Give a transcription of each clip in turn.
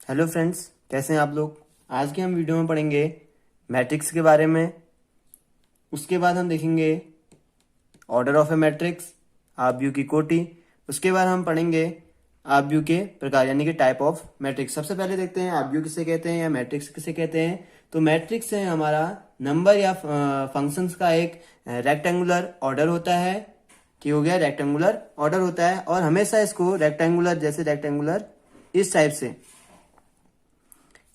Hello friends, कैसे हैं आप लोग। आज के हम वीडियो में पढ़ेंगे मैट्रिक्स के बारे में। उसके बाद हम देखेंगे ऑर्डर ऑफ ए मैट्रिक्स, आव्यूह की कोटि। उसके बाद हम पढ़ेंगे आव्यूह के प्रकार यानी कि टाइप ऑफ मैट्रिक्स। सबसे पहले देखते हैं आव्यूह किसे कहते हैं या मैट्रिक्स किसे कहते हैं। तो मैट्रिक्स है हमारा नंबर या फंक्शंस का एक रेक्टेंगुलर ऑर्डर होता है। ठीक हो गया, रेक्टेंगुलर ऑर्डर होता है और हमेशा इसको रेक्टेंगुलर जैसे रेक्टेंगुलर इस टाइप से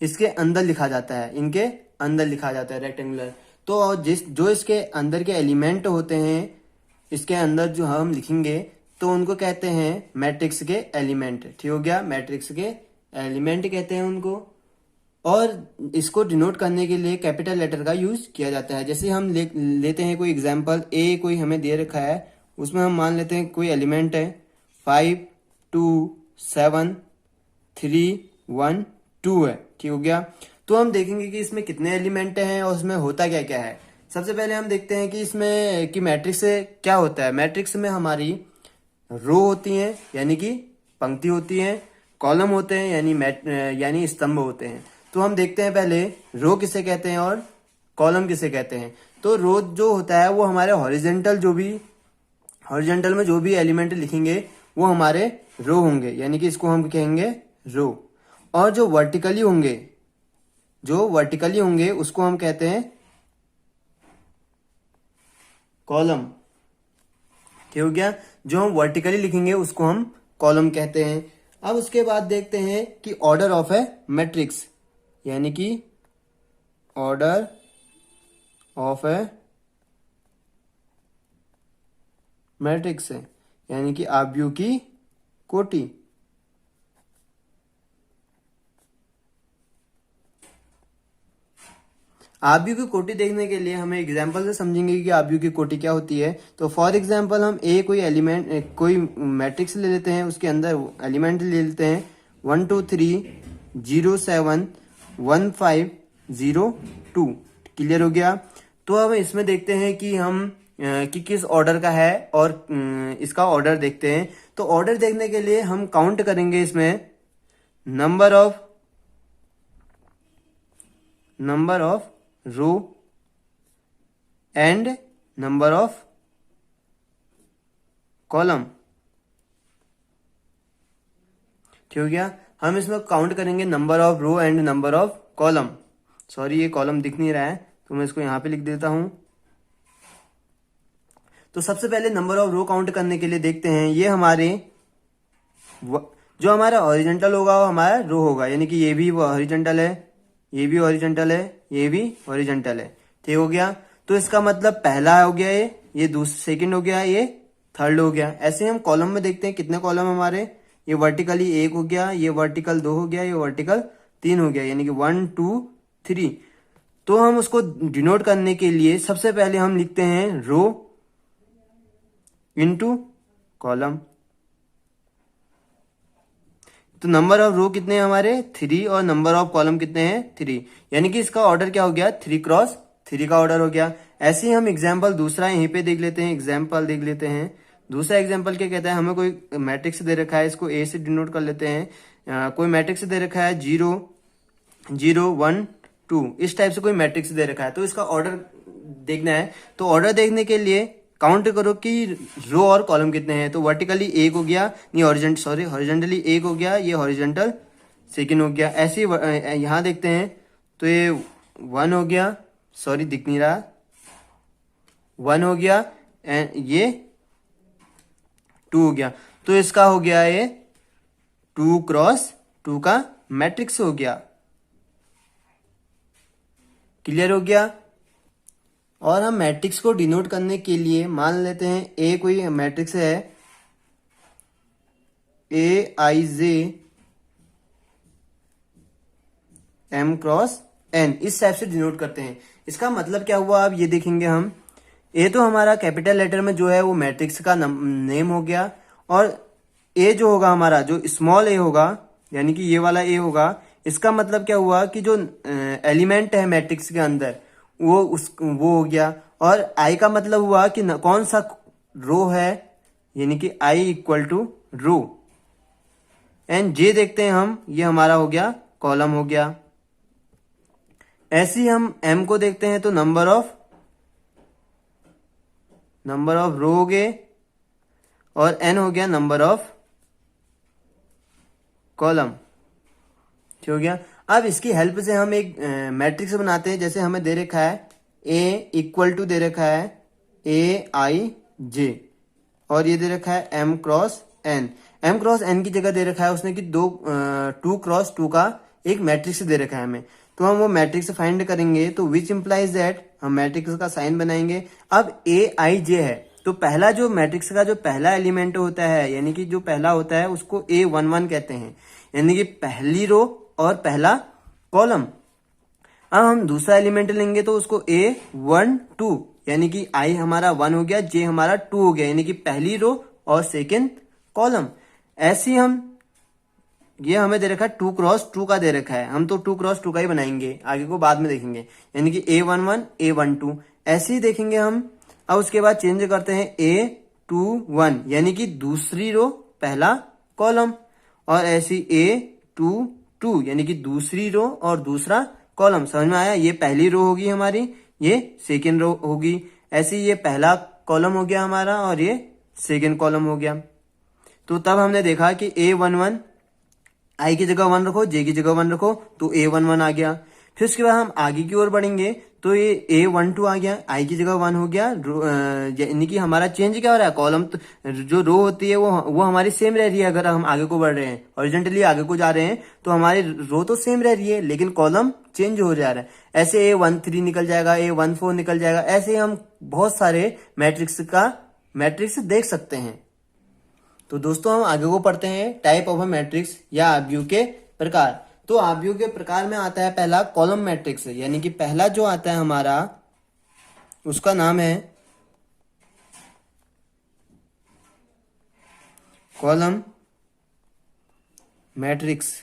इसके अंदर लिखा जाता है, इनके अंदर लिखा जाता है रेक्टेंगुलर। तो जो इसके अंदर के एलिमेंट होते हैं, इसके अंदर जो हम लिखेंगे तो उनको कहते हैं मैट्रिक्स के एलिमेंट। ठीक हो गया, मैट्रिक्स के एलिमेंट कहते हैं उनको। और इसको डिनोट करने के लिए कैपिटल लेटर का यूज किया जाता है। जैसे हम लेते हैं कोई एग्जांपल, ए कोई हमें दे रखा है, उसमें हम मान लेते हैं कोई एलिमेंट है 5 2 7 3 1 2 है। ठीक हो गया, तो हम देखेंगे कि इसमें कितने एलिमेंट हैं और उसमें होता क्या क्या है। सबसे पहले हम देखते हैं कि इसमें कि मैट्रिक्स से क्या होता है। मैट्रिक्स में हमारी रो होती हैं यानी कि पंक्ति होती है, कॉलम होते हैं यानी स्तंभ होते हैं। तो हम देखते हैं पहले रो किसे कहते हैं और कॉलम किसे कहते हैं। तो रो जो होता है वो हमारे हॉरिजेंटल में जो भी एलिमेंट लिखेंगे वो हमारे रो होंगे, यानी कि इसको हम कहेंगे रो। और जो वर्टिकली होंगे उसको हम कहते हैं कॉलम। ठीक हो गया, जो हम वर्टिकली लिखेंगे उसको हम कॉलम कहते हैं। अब उसके बाद देखते हैं कि ऑर्डर ऑफ ए मैट्रिक्स यानी कि ऑर्डर ऑफ ए मैट्रिक्स है यानी कि आव्यूह की कोटि। आव्यूह की कोटि देखने के लिए हमें एग्जाम्पल से समझेंगे कि आव्यूह की कोटि क्या होती है। तो फॉर एग्जाम्पल हम कोई मैट्रिक्स ले लेते हैं, उसके अंदर एलिमेंट ले लेते हैं 1 2 3 0 7 1 5 0 2। क्लियर हो गया। तो अब इसमें देखते हैं कि कि किस ऑर्डर का है और इसका ऑर्डर देखते हैं। तो ऑर्डर देखने के लिए हम काउंट करेंगे इसमें number of row and number of column. ठीक हो गया, हम इसमें काउंट करेंगे number of row and number of column. Sorry, ये कॉलम दिख नहीं रहा है तो मैं इसको यहां पे लिख देता हूं। तो सबसे पहले नंबर ऑफ रो काउंट करने के लिए देखते हैं, ये जो हमारा हॉरिजेंटल होगा वो हमारा रो होगा, यानी कि ये भी हॉरिजेंटल है, ये भी हॉरिजेंटल है, ये भी हॉरिजेंटल है। ठीक हो गया, तो इसका मतलब पहला हो गया ये दूसरा सेकंड हो गया, ये थर्ड हो गया। ऐसे हम कॉलम में देखते हैं कितने कॉलम हमारे, ये वर्टिकली 1 हो गया, ये वर्टिकल 2 हो गया, ये वर्टिकल 3 हो गया, यानी कि 1 2 3। तो हम उसको डिनोट करने के लिए सबसे पहले हम लिखते हैं रो इनटू कॉलम। तो नंबर ऑफ रो कितने हैं हमारे 3 और नंबर ऑफ कॉलम कितने हैं 3, यानी कि इसका ऑर्डर क्या हो गया 3 क्रॉस 3 का ऑर्डर हो गया। ऐसे ही हम एग्जाम्पल दूसरा यहीं पे देख लेते हैं, एग्जाम्पल देख लेते हैं। दूसरा एग्जाम्पल क्या कहता है, हमें कोई मैट्रिक्स दे रखा है, इसको ए से डिनोट कर लेते हैं। कोई मैट्रिक्स दे रखा है 0 0 1 2, इस टाइप से कोई मैट्रिक्स दे रखा है। तो इसका ऑर्डर देखना है, तो ऑर्डर देखने के लिए काउंट करो कि रो और कॉलम कितने हैं। तो वर्टिकली 1 हो गया, नहीं हॉरिजेंटली 1 हो गया, ये हॉरिजेंटल सेकंड हो गया। ऐसे ही यहां देखते हैं तो ये 1 हो गया, सॉरी दिख नहीं रहा, 1 हो गया एंड ये 2 हो गया। तो इसका हो गया ये 2 क्रॉस 2 का मैट्रिक्स हो गया। क्लियर हो गया। और हम मैट्रिक्स को डिनोट करने के लिए मान लेते हैं ए कोई मैट्रिक्स है, ए आई जे एम क्रॉस एन, इस टाइप से डिनोट करते हैं। इसका मतलब क्या हुआ अब ये देखेंगे हम। ए तो हमारा कैपिटल लेटर में जो है वो मैट्रिक्स का नेम हो गया, और ए जो होगा हमारा जो स्मॉल ए होगा यानी कि ये वाला ए होगा, इसका मतलब क्या हुआ कि जो एलिमेंट है मैट्रिक्स के अंदर वो हो गया। और आई का मतलब हुआ कि कौन सा रो है, यानी कि I equal to row. And जे देखते हैं हम, ये हमारा हो गया कॉलम हो गया। ऐसे ही हम m को देखते हैं तो नंबर ऑफ रो हो गए, और n हो गया नंबर ऑफ कॉलम। ठीक हो गया। अब इसकी हेल्प से हम एक मैट्रिक्स बनाते हैं। जैसे हमें दे रखा है a इक्वल टू दे रखा है aij, और ये दे रखा है m क्रॉस n की जगह दे रखा है उसने कि 2 क्रॉस 2 का एक मैट्रिक्स दे रखा है हमें। तो हम वो मैट्रिक्स फाइंड करेंगे, तो विच इंप्लाइज दैट हम मैट्रिक्स का साइन बनाएंगे। अब aij है, तो पहला जो मैट्रिक्स का जो पहला एलिमेंट होता है, यानी कि जो पहला होता है उसको a11 कहते हैं, यानी कि पहली रो और पहला कॉलम। अब हम दूसरा एलिमेंट लेंगे तो उसको a12, यानी कि i हमारा 1 हो गया, j हमारा 2 हो गया, यानी कि पहली रो और सेकेंड कॉलम। ऐसे ही हम ये हमें दे रखा है 2 क्रॉस 2 का दे रखा है, हम तो 2 क्रॉस 2 का ही बनाएंगे, आगे को बाद में देखेंगे, यानी कि a11 a12 ऐसे ही देखेंगे हम। अब उसके बाद चेंज करते हैं a21, यानी कि दूसरी रो पहला कॉलम, और ऐसी a22 यानी कि दूसरी रो और दूसरा कॉलम। समझ में आया? ये पहली रो होगी हमारी, ये सेकेंड रो होगी। ऐसे ये पहला कॉलम हो गया हमारा और ये सेकेंड कॉलम हो गया। तो तब हमने देखा कि a11 i की जगह 1 रखो, j की जगह 1 रखो, तो a11 आ गया। फिर उसके बाद हम आगे की ओर बढ़ेंगे तो ये a12 आ गया, i की जगह 1 हो गया, यानी कि हमारा चेंज क्या हो रहा है, कॉलम जो रो होती है वो हमारी सेम रह रही है। अगर हम आगे को बढ़ रहे हैं, हॉरिजॉन्टली आगे को जा रहे हैं, तो हमारी रो तो सेम रह रही है लेकिन कॉलम चेंज हो जा रहा है। ऐसे a13 निकल जाएगा, a14 निकल जाएगा। ऐसे हम बहुत सारे मैट्रिक्स देख सकते हैं। तो दोस्तों हम आगे को पढ़ते हैं टाइप ऑफ अ मैट्रिक्स या आव्यूह के प्रकार। तो आव्यूह के प्रकार में आता है पहला कॉलम मैट्रिक्स, यानी कि पहला जो आता है हमारा उसका नाम है कॉलम मैट्रिक्स,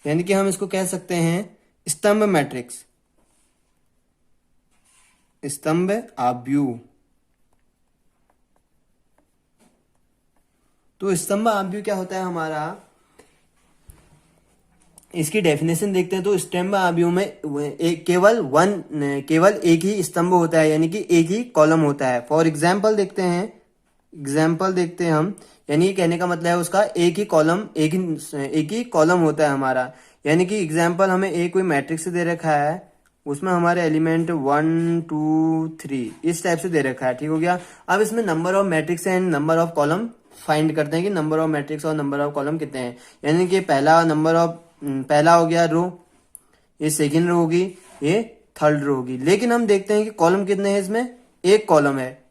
यानी कि हम इसको कह सकते हैं स्तंभ मैट्रिक्स, स्तंभ आव्यूह। तो स्तंभ आव्यूह क्या होता है हमारा, इसकी डेफिनेशन देखते हैं। तो स्तंभ आव्यूह में केवल एक ही स्तंभ होता है, यानी कि एक ही कॉलम होता है। फॉर एग्जाम्पल देखते हैं हम, यानी कहने का मतलब है उसका एक ही कॉलम होता है हमारा। यानी कि एग्जाम्पल हमें एक कोई मैट्रिक्स दे रखा है, उसमें हमारे एलिमेंट 1 2 3 इस टाइप से दे रखा है। ठीक हो गया। अब इसमें number of matrix and number of column find करते हैं कि नंबर ऑफ मैट्रिक्स और नंबर ऑफ कॉलम कितने हैं। यानी कि पहला हो गया रो, ये सेकेंड रो होगी, ये थर्ड रो होगी। लेकिन हम देखते हैं कि कॉलम कितने हैं, इसमें एक कॉलम है।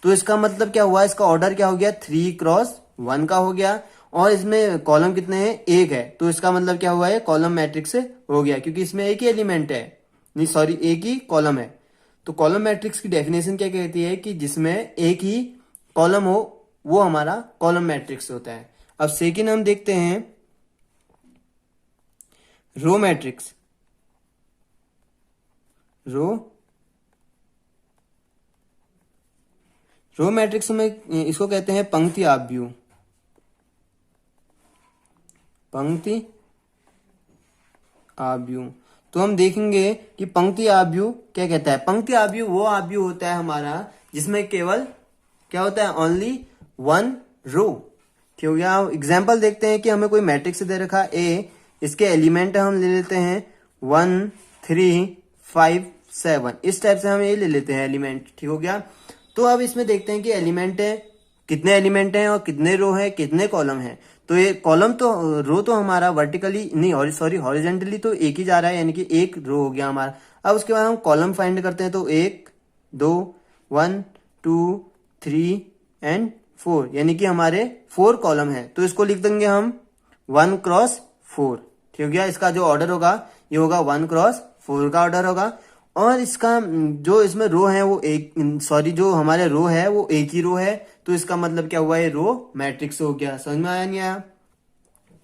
तो इसका मतलब क्या हुआ, इसका ऑर्डर क्या हो गया, 3 क्रॉस 1 का हो गया। और इसमें कॉलम कितने हैं, एक है। तो इसका मतलब क्या हुआ है, कॉलम मैट्रिक्स हो गया, क्योंकि इसमें एक ही एलिमेंट है, नहीं सॉरी एक ही कॉलम है। तो कॉलम मैट्रिक्स की डेफिनेशन क्या कहती है कि जिसमें एक ही कॉलम हो वो हमारा कॉलम मैट्रिक्स होता है। अब सेकेंड हम देखते हैं रो मैट्रिक्स। रो मैट्रिक्स में इसको कहते हैं पंक्ति आव्यूह। तो हम देखेंगे कि पंक्ति आव्यूह क्या कहता है। पंक्ति आव्यूह वो आव्यूह होता है हमारा जिसमें केवल क्या होता है, ओनली 1 रो। ठीक हो गया। एग्जाम्पल देखते हैं कि हमें कोई मैट्रिक्स दे रखा ए, इसके एलिमेंट हम ले लेते हैं 1 3 5 7, इस टाइप से हम ये ले लेते हैं एलिमेंट। ठीक हो गया। तो अब इसमें देखते हैं कि एलिमेंट है, कितने एलिमेंट हैं और कितने रो है, कितने कॉलम है। तो ये कॉलम तो रो तो हमारा वर्टिकली नहीं सॉरी हॉरिजेंटली तो एक ही जा रहा है, यानी कि एक रो हो गया हमारा। अब उसके बाद हम कॉलम फाइंड करते हैं। तो 1 2 1 2 3 एंड 4, यानी कि हमारे 4 कॉलम है। तो इसको लिख देंगे हम 1 क्रॉस 4। ठीक हो गया। इसका जो ऑर्डर होगा ये होगा 1 क्रॉस 4 का ऑर्डर होगा। और इसका जो इसमें रो है वो जो हमारे रो है वो एक ही रो है। तो इसका मतलब क्या हुआ, ये रो मैट्रिक्स हो गया। समझ में आया नहीं आया?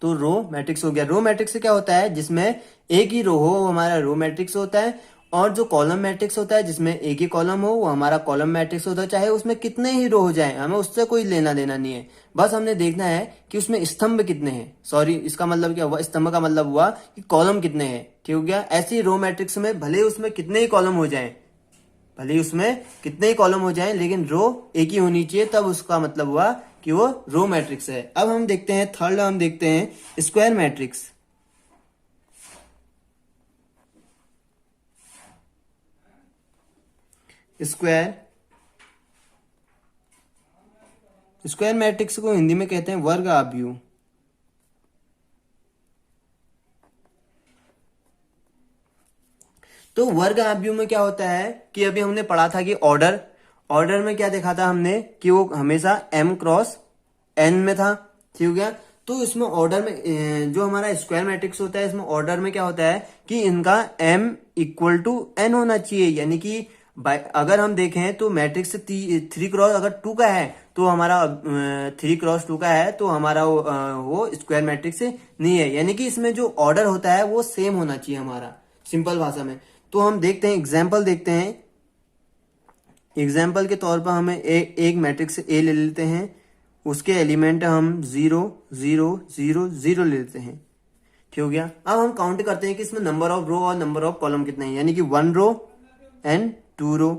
तो रो मैट्रिक्स हो गया। रो मैट्रिक्स से क्या होता है, जिसमें एक ही रो हो वो हमारा रो मैट्रिक्स होता है। और जो कॉलम मैट्रिक्स होता है जिसमें एक ही कॉलम हो वो हमारा कॉलम मैट्रिक्स होता है, चाहे उसमें कितने ही रो हो जाए, हमें उससे कोई लेना देना नहीं है। बस हमने देखना है कि उसमें स्तंभ कितने हैं, सॉरी इसका मतलब क्या हुआ, स्तंभ का मतलब हुआ कि कॉलम कितने हैं। ठीक हो गया। ऐसी रो मैट्रिक्स में भले उसमें कितने ही कॉलम हो जाए, भले ही उसमें कितने ही कॉलम हो जाए, लेकिन रो एक ही होनी चाहिए, तब उसका मतलब हुआ कि वो रो मैट्रिक्स है। अब हम देखते हैं थर्ड, हम देखते हैं स्क्वायर मैट्रिक्स। स्क्वायर मैट्रिक्स को हिंदी में कहते हैं वर्ग आव्यूह। तो वर्ग आव्यूह में क्या होता है कि अभी हमने पढ़ा था कि ऑर्डर में क्या देखा था हमने कि वो हमेशा m क्रॉस n में था। ठीक हो गया। तो इसमें ऑर्डर में जो हमारा स्क्वायर मैट्रिक्स होता है, इसमें ऑर्डर में क्या होता है कि इनका m इक्वल टू n होना चाहिए। यानी कि अगर हम देखें तो मैट्रिक्स 3 क्रॉस अगर 2 का है तो हमारा 3 क्रॉस 2 का है तो हमारा वो स्क्वायर मैट्रिक्स नहीं है। यानी कि इसमें जो ऑर्डर होता है वो सेम होना चाहिए हमारा, सिंपल भाषा में। तो हम देखते हैं एग्जाम्पल देखते हैं। एग्जाम्पल के तौर पर हमें एक मैट्रिक्स ए ले लेते हैं, उसके एलिमेंट हम 0 0 0 0 ले लेते हैं। ठीक हो गया। अब हम काउंट करते हैं कि इसमें नंबर ऑफ रो और नंबर ऑफ कॉलम कितने हैं। यानी कि 1 row and 2 row,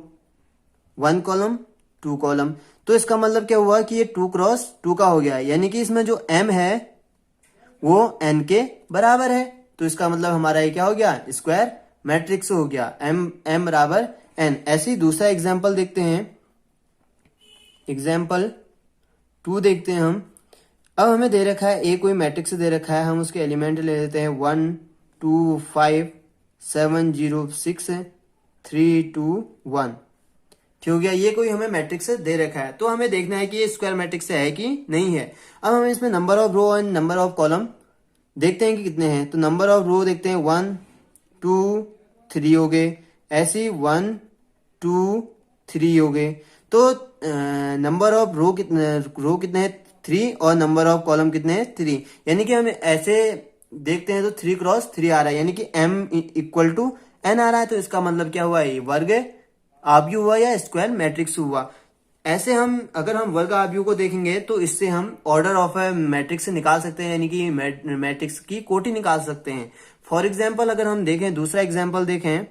1 column 2 column. तो इसका मतलब क्या हुआ कि ये 2 क्रॉस 2 का हो गया। यानी कि इसमें जो m है वो n के बराबर है। तो इसका मतलब हमारा ये क्या हो गया, स्क्वायर मैट्रिक्स हो गया, m बराबर n। ऐसे ही दूसरा एग्जाम्पल देखते हैं, एग्जाम्पल 2 देखते हैं हम। अब हमें दे रखा है कोई मैट्रिक्स दे रखा है, हम उसके एलिमेंट ले लेते हैं 1 2 5 7 0 6 3 2 1। ठीक हो गया। ये कोई हमें मैट्रिक्स दे रखा है, तो हमें देखना है कि ये स्क्वायर मैट्रिक्स है कि नहीं है। अब हमें इसमें number of row and number of column देखते हैं कि कितने हैं। तो नंबर ऑफ रो देखते हैं 1 2 3 हो गए, ऐसे 1 2 3 हो गए। तो नंबर ऑफ रो कितने हैं 3 और नंबर ऑफ कॉलम कितने हैं 3। यानी कि हम ऐसे देखते हैं तो 3 क्रॉस 3 आ रहा है, यानी कि m इक्वल टू n आ रहा है। तो इसका मतलब क्या हुआ, ये वर्ग आव्यूह हुआ या स्क्वायर मैट्रिक्स हुआ। ऐसे हम अगर हम वर्ग आव्यूह को देखेंगे तो इससे हम ऑर्डर ऑफ ए मैट्रिक्स निकाल सकते हैं, यानी कि मैट्रिक्स की कोटि निकाल सकते हैं। फॉर एग्जाम्पल अगर हम देखें दूसरा एग्जाम्पल देखें,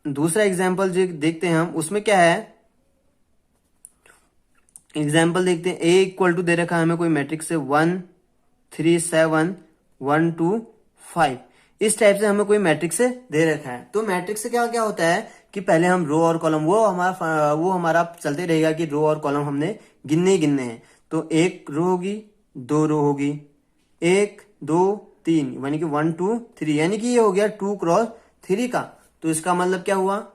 दूसरा एग्जाम्पल जो देखते हैं हम, उसमें क्या है, एग्जाम्पल देखते हैं। ए इक्वल टू दे रखा है हमें कोई मैट्रिक्स से 1 3 7 1 2 5। इस टाइप से हमें कोई मैट्रिक्स दे रखा है। तो मैट्रिक्स से क्या क्या होता है कि पहले हम रो और कॉलम वो हमारा चलते रहेगा कि रो और कॉलम हमने गिनने ही गिनने हैं। तो 1 रो होगी, 2 रो होगी, 1 2 3 यानी कि 1 2 3, यानी कि ये हो गया 2 क्रॉस 3 का। तो इसका मतलब क्या हुआ,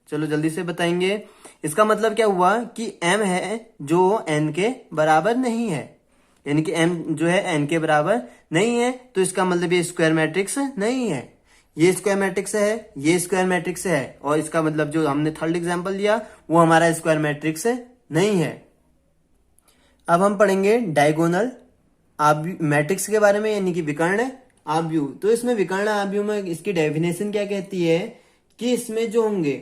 चलो जल्दी से बताएंगे। इसका मतलब क्या हुआ कि m है जो n के बराबर नहीं है, यानी कि m जो है n के बराबर नहीं है। तो इसका मतलब ये स्क्वायर मैट्रिक्स नहीं है। ये स्क्वायर मैट्रिक्स है, ये स्क्वायर मैट्रिक्स है, और इसका मतलब जो हमने थर्ड एग्जांपल लिया वो हमारा स्क्वायर मैट्रिक्स नहीं है। अब हम पढ़ेंगे डायगोनल मैट्रिक्स के बारे में, यानी कि विकर्ण आव्यूह। तो इसमें विकर्ण आव्यूह में इसकी डेफिनेशन क्या कहती है कि इसमें जो होंगे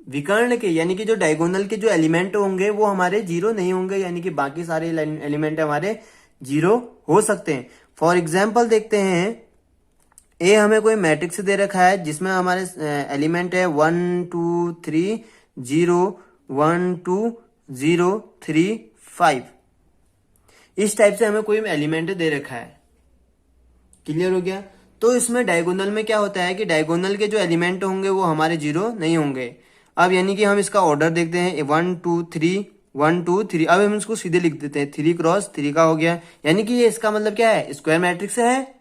विकर्ण के, यानी कि जो डायगोनल के जो एलिमेंट होंगे वो हमारे 0 नहीं होंगे, यानी कि बाकी सारे एलिमेंट हमारे 0 हो सकते हैं। फॉर एग्जाम्पल देखते हैं, ए हमें कोई मैट्रिक्स दे रखा है जिसमें हमारे एलिमेंट है 1 2 3 0 1 2 0 3 5। इस टाइप से हमें कोई एलिमेंट दे रखा है। क्लियर हो गया। तो इसमें डायगोनल में क्या होता है कि डायगोनल के जो एलिमेंट होंगे वो हमारे 0 नहीं होंगे। अब यानी कि हम इसका ऑर्डर देखते हैं 1 2 3 1 2 3। अब हम इसको सीधे लिख देते हैं 3 क्रॉस 3 का हो गया, यानी कि ये इसका मतलब क्या है, स्क्वायर मैट्रिक्स है।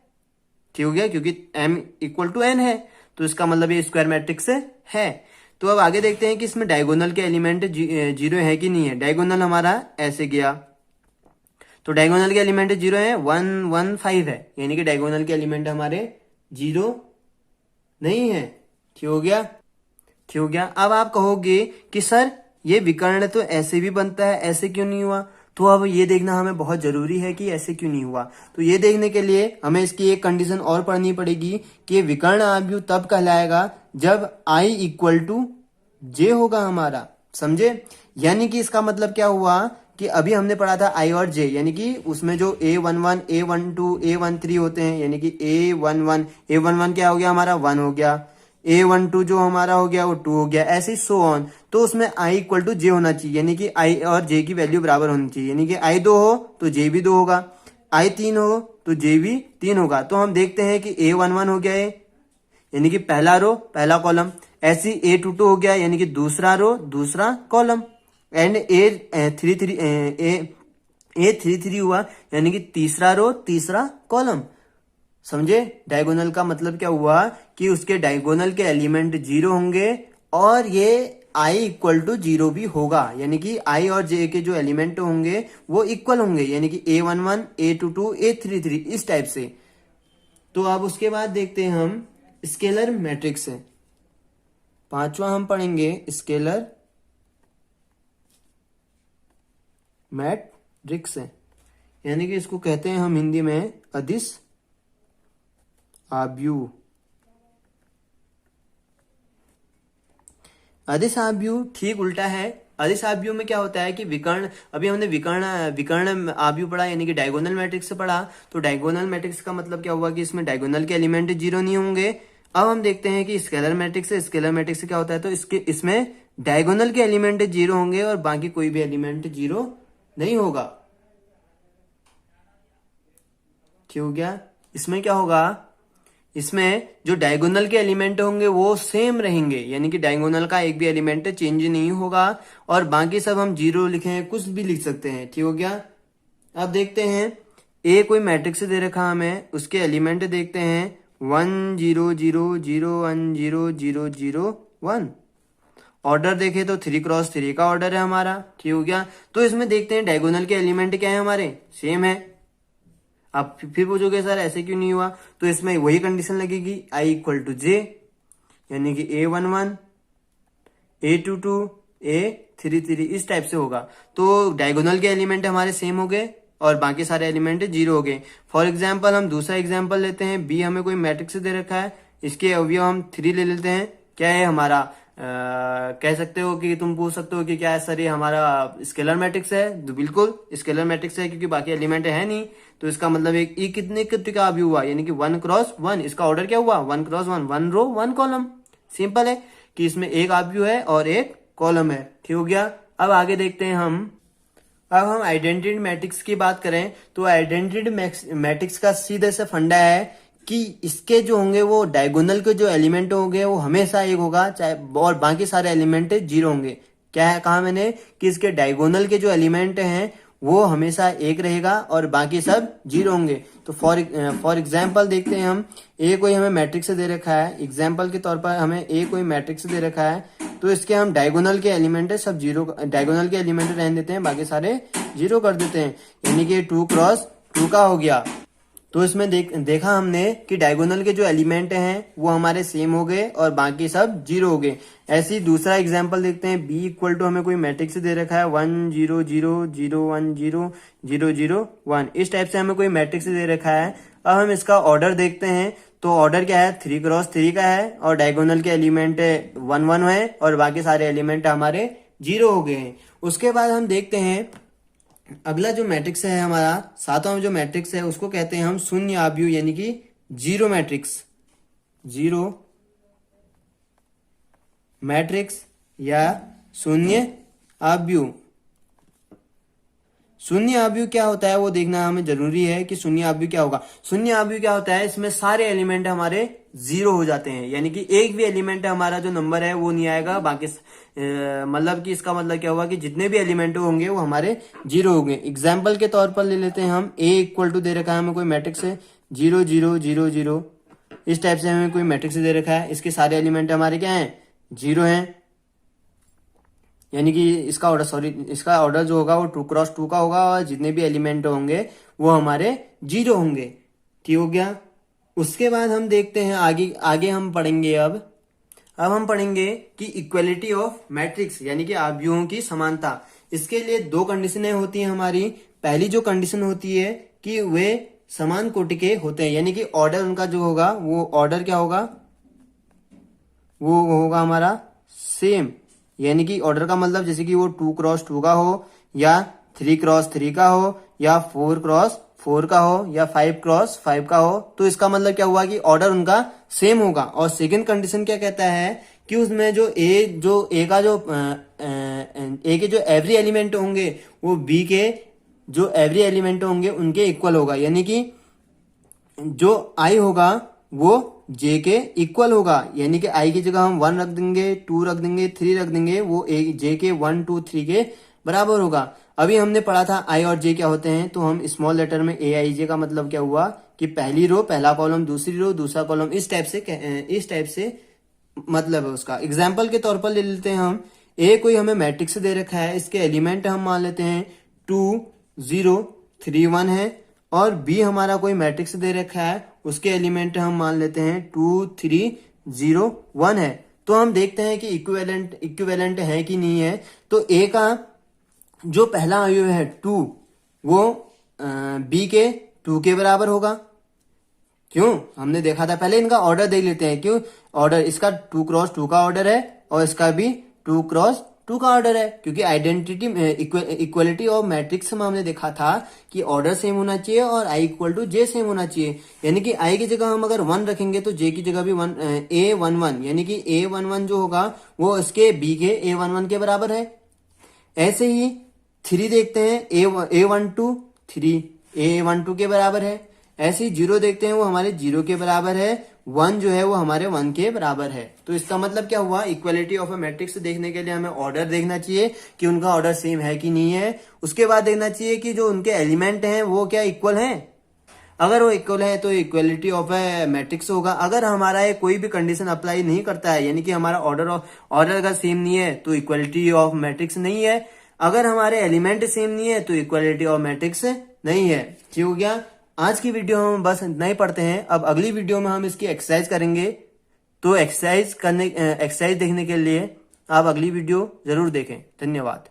ठीक हो गया, क्योंकि m इक्वल टू n है तो इसका मतलब ये स्क्वायर मैट्रिक्स है। तो अब आगे देखते हैं कि इसमें डायगोनल के एलिमेंट 0 है कि नहीं है। डायगोनल हमारा ऐसे गया, तो डायगोनल के एलिमेंट 0 है, 1 1 5 है, यानी कि डायगोनल के एलिमेंट हमारे 0 नहीं है। ठीक हो गया, ठीक हो गया। अब आप कहोगे कि सर ये विकर्ण तो ऐसे भी बनता है, ऐसे क्यों नहीं हुआ। तो अब ये देखना हमें बहुत जरूरी है कि ऐसे क्यों नहीं हुआ। तो ये देखने के लिए हमें इसकी एक कंडीशन और पढ़नी पड़ेगी कि विकर्ण आव्यूह तब कहलाएगा जब I इक्वल टू जे होगा हमारा, समझे। यानी कि इसका मतलब क्या हुआ कि अभी हमने पढ़ा था I और J, यानी कि उसमें जो A11, A12, A13 होते हैं, यानी कि A11 क्या हो गया हमारा 1 हो गया, A12 जो हमारा हो गया वो 2 हो गया, ऐसे ही सो ऑन। तो उसमें I इक्वल टू J होना चाहिए, यानी कि I और J की वैल्यू बराबर होनी चाहिए, यानी कि I 2 हो तो J भी 2 होगा, I 3 हो तो J भी 3 होगा। तो हम देखते हैं कि A11 हो गया है, यानी कि पहला रो पहला कॉलम, ऐसी A22 हो गया यानी कि दूसरा रो दूसरा कॉलम, एंड A33 हुआ यानी कि तीसरा रो तीसरा कॉलम, समझे। डायगोनल का मतलब क्या हुआ कि उसके डायगोनल के एलिमेंट 0 होंगे और ये I इक्वल टू 0 भी होगा, यानी कि I और J के जो एलिमेंट होंगे वो इक्वल होंगे, यानी कि A11, A22, A33 इस टाइप से। तो अब उसके बाद देखते हैं हम स्केलर मैट्रिक्स है, पांचवा हम पढ़ेंगे स्केलर मैट्रिक्स है, यानी कि इसको कहते हैं हम हिंदी में अदिश आव्यूह। अदिश आव्यूह ठीक उल्टा है। अदिश आव्यूह में क्या होता है कि विकर्ण, अभी हमने विकर्ण आव्यूह पढ़ा यानी कि डायगोनल मैट्रिक्स पढ़ा। तो डायगोनल मैट्रिक्स का मतलब क्या हुआ कि इसमें डायगोनल के एलिमेंट 0 नहीं होंगे। अब हम देखते हैं कि स्केलर मैट्रिक्स है, स्केलर मैट्रिक्स से क्या होता है, तो इसमें डायगोनल के एलिमेंट 0 होंगे और बाकी कोई भी एलिमेंट 0 नहीं होगा। ठीक हो गया। इसमें क्या होगा, इसमें जो डायगोनल के एलिमेंट होंगे वो सेम रहेंगे, यानी कि डायगोनल का एक भी एलिमेंट चेंज नहीं होगा और बाकी सब हम 0 लिखें, कुछ भी लिख सकते हैं। ठीक हो गया। अब देखते हैं ए कोई मैट्रिक्स दे रखा हमें, उसके एलिमेंट देखते हैं 1 0 0 0 1 0 0 0 1। ऑर्डर देखे तो 3x3 का ऑर्डर है हमारा। ठीक हो गया। तो इसमें देखते हैं डायगोनल के एलिमेंट क्या है हमारे, सेम है। आप फिर पूछोगे सर ऐसे क्यों नहीं हुआ, तो इसमें वही कंडीशन लगेगी I इक्वल टू J, यानी कि A11, A22, A33 इस टाइप से होगा। तो डायगोनल के एलिमेंट हमारे सेम हो गए और बाकी सारे एलिमेंट 0 हो गए। फॉर एग्जाम्पल हम दूसरा एग्जाम्पल लेते हैं, बी हमें कोई मैट्रिक्स दे रखा है, इसके अवयव हम 3 ले लेते हैं। क्या है हमारा, कह सकते हो कि तुम पूछ सकते हो कि क्या है सर ये हमारा स्केलर मैट्रिक्स है, तो बिल्कुल स्केलर मैट्रिक्स है क्योंकि बाकी एलिमेंट है नहीं। तो इसका मतलब एक ई कितने का अभी हुआ, यानी कि 1x1। इसका ऑर्डर क्या हुआ 1x1, 1 रो 1 कॉलम। सिंपल है कि इसमें एक आव्यूह है और एक कॉलम है। ठीक हो गया। अब आगे देखते हैं अब हम आइडेंटिटी मैट्रिक्स की बात करें तो आइडेंटिटी मैट्रिक्स का सीधे से फंडा है कि इसके जो होंगे वो डायगोनल के जो एलिमेंट होंगे वो हमेशा एक होगा, चाहे और बाकी सारे एलिमेंट 0 होंगे। क्या है कहा मैंने कि इसके डायगोनल के जो एलिमेंट हैं वो हमेशा एक रहेगा और बाकी सब 0 होंगे। तो फॉर एग्जाम्पल देखते हैं हम, ए कोई हमें मैट्रिक्स दे रखा है, एग्जाम्पल के तौर पर हमें ए कोई मैट्रिक्स दे रखा है, तो इसके हम डायगोनल के एलिमेंट है सब 0, डायगोनल के एलिमेंट रहने देते हैं, बाकी सारे 0 कर देते हैं, यानी कि 2x2 का हो गया। तो इसमें देखा हमने कि डायगोनल के जो एलिमेंट हैं वो हमारे सेम हो गए और बाकी सब 0 हो गए। ऐसे ही दूसरा एग्जांपल देखते हैं, बी इक्वल टू हमें कोई मैट्रिक्स दे रखा है 1 0 0 0 1 0 0 0 1, इस टाइप से हमें कोई मैट्रिक्स दे रखा है। अब हम इसका ऑर्डर देखते हैं, तो ऑर्डर क्या है 3x3 का है और डायगोनल के एलिमेंट 1 1 है और बाकी सारे एलिमेंट हमारे 0 हो गए हैं। उसके बाद हम देखते हैं अगला जो मैट्रिक्स है हमारा सातवां जो मैट्रिक्स है उसको कहते हैं हम शून्य आव्यूह, यानी कि 0 मैट्रिक्स, 0 मैट्रिक्स या शून्य आव्यूह। शून्य आव्यूह क्या होता है वो देखना हमें जरूरी है कि शून्य आव्यूह क्या होगा। शून्य आव्यूह क्या होता है, इसमें सारे एलिमेंट हमारे 0 हो जाते हैं, यानी कि एक भी एलिमेंट हमारा जो नंबर है वो नहीं आएगा, बाकी मतलब कि इसका मतलब क्या हुआ कि जितने भी एलिमेंट होंगे वो हमारे 0 होंगे। एग्जाम्पल के तौर पर ले लेते हैं हम, ए इक्वल टू दे रखा है हमें कोई मैट्रिक्स है 0 0 0 0, इस टाइप से हमें कोई मैट्रिक्स दे रखा है, इसके सारे एलिमेंट हमारे क्या है 0 हैं, यानी कि इसका ऑर्डर जो होगा वो 2x2 का होगा और जितने भी एलिमेंट होंगे वो हमारे 0 होंगे। ठीक हो गया। उसके बाद हम देखते हैं आगे हम पढ़ेंगे अब अब हम पढ़ेंगे कि इक्वलिटी ऑफ मैट्रिक्स यानी कि आव्यूहों की समानता। इसके लिए दो कंडीशनें होती हैं हमारी। पहली जो कंडीशन होती है कि वे समान कोटि के होते हैं, यानी कि ऑर्डर उनका जो होगा वो ऑर्डर क्या होगा, वो होगा हमारा सेम। यानी कि ऑर्डर का मतलब जैसे कि वो 2x2 का हो, या 3x3 का हो, या 4x4 का हो, या 5x5 का हो, तो इसका मतलब क्या हुआ कि ऑर्डर उनका सेम होगा। और सेकंड कंडीशन क्या कहता है कि उसमें जो ए के जो एवरी एलिमेंट होंगे वो बी के जो एवरी एलिमेंट होंगे उनके इक्वल होगा। यानी कि जो आई होगा वो जे के इक्वल होगा। यानी कि आई की जगह हम 1 रख देंगे, 2 रख देंगे, 3 रख देंगे, वो जे के 1 2 3 के बराबर होगा। अभी हमने पढ़ा था आई और जे क्या होते हैं, तो हम स्मॉल लेटर में ए आई जे का मतलब क्या हुआ कि पहली रो पहला कॉलम, दूसरी रो दूसरा कॉलम, इस टाइप से मतलब है उसका। एग्जाम्पल के तौर पर ले लेते हैं हम, ए कोई हमें मैट्रिक्स दे रखा है, इसके एलिमेंट हम मान लेते हैं 2 0 3 1 है, और बी हमारा कोई मैट्रिक्स दे रखा है, उसके एलिमेंट हम मान लेते हैं 2 3 0 1 है। तो हम देखते हैं कि इक्विवेलेंट है कि नहीं है। तो ए का जो पहला अवयव है 2 वो बी के 2 के बराबर होगा। क्यों, हमने देखा था पहले। इनका ऑर्डर देख लेते हैं। क्यों ऑर्डर, इसका 2x2 का ऑर्डर है और इसका भी 2x2 का ऑर्डर है, क्योंकि आइडेंटिटी इक्वलिटी ऑफ मैट्रिक्स में हमने देखा था कि ऑर्डर सेम होना चाहिए और I equal to J same होना चाहिए। यानी कि आई की जगह हम अगर 1 रखेंगे तो जे की जगह भी A11, यानी कि A11 जो होगा वो इसके बी के A11 के बराबर है। ऐसे ही 3 देखते हैं, A12 3 A12 के बराबर है। ऐसे ही 0 देखते हैं, वो हमारे 0 के बराबर है। 1 जो है वो हमारे 1 के बराबर है। तो इसका मतलब क्या हुआ, इक्वलिटी ऑफ अ मैट्रिक्स देखने के लिए हमें ऑर्डर देखना चाहिए कि उनका ऑर्डर सेम है कि नहीं है। उसके बाद देखना चाहिए कि जो उनके एलिमेंट हैं वो क्या इक्वल हैं। अगर वो इक्वल है तो इक्वलिटी ऑफ ए मैट्रिक्स होगा। अगर हमारा ये कोई भी कंडीशन अप्लाई नहीं करता है, यानी कि हमारा ऑर्डर अगर सेम नहीं है तो इक्वलिटी ऑफ मैट्रिक्स नहीं है। अगर हमारे एलिमेंट सेम नहीं है तो इक्वलिटी ऑफ मैट्रिक्स नहीं है। ठीक हो गया। आज की वीडियो हम बस इतना ही पढ़ते हैं। अब अगली वीडियो में हम इसकी एक्सरसाइज करेंगे। तो एक्सरसाइज देखने के लिए आप अगली वीडियो जरूर देखें। धन्यवाद।